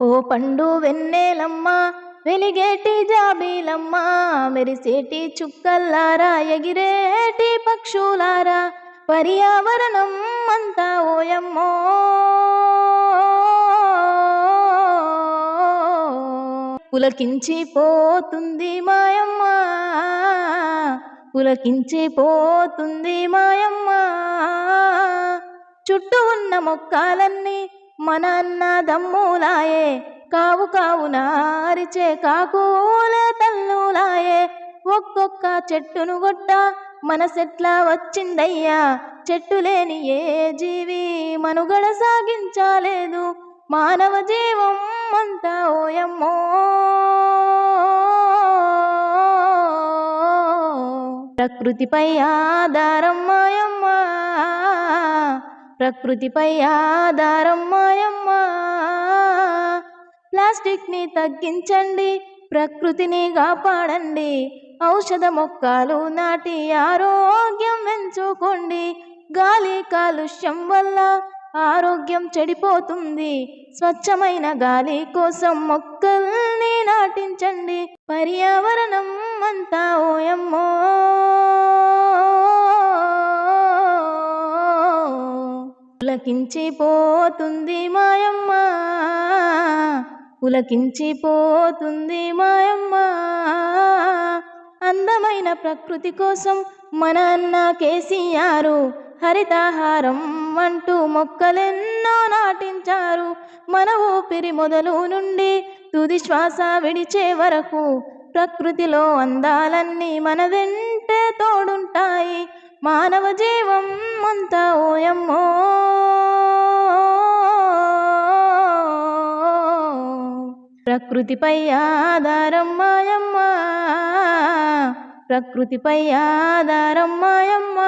ఓ పండు వెన్నెలమ్మ వెలిగేటి జాబిలమ్మ మెరిసేటి చుక్కల్లారా ఎగిరేటి పక్షులారా పర్యావరణం అంతా ఓయమ్మో పులకించిపోతుంది మాయమ్మ పులకించిపోతుంది మాయమ్మ చుట్టూ ఉన్న మొక్కలన్నీ మన అన్నదమ్ములాయే కావు కావున అరిచే కాకుల తల్లులాయే ఒక్కొక్క చెట్టును గొట్ట మనసెట్లా వచ్చిందయ్యా చెట్టు లేని ఏ జీవి మనుగడ సాగించలేదు మానవ జీవం అంతా ఓయమ్మో ప్రకృతిపై ఆధారం మాయమ్మ ప్రకృతిపై ఆధారం మాయమ్మ ప్లాస్టిక్ ని తగ్గించండి ప్రకృతిని కాపాడండి ఔషధ మొక్కలు నాటి ఆరోగ్యం పెంచుకోండి గాలి కాలుష్యం వల్ల ఆరోగ్యం చెడిపోతుంది స్వచ్ఛమైన గాలి కోసం మొక్కల్ని నాటించండి పర్యావరణం అంతా ఓయమ్మో పులకించిపోతుంది మాయమ్మ పులకించిపోతుంది మాయమ్మ అందమైన ప్రకృతి కోసం మన అన్న కేసీఆర్ హరితాహారం అంటూ మొక్కలెన్నో నాటించారు మన ఊపిరి మొదలు నుండి తుది శ్వాస విడిచే వరకు ప్రకృతిలో అందాలన్నీ మన వెంటే తోడుంటాయి మానవ జీవం అంతా ఓయమ్మో ప్రకృతిపై ఆధారం మాయమ్మ ప్రకృతిపై ఆధారం మాయమ్మ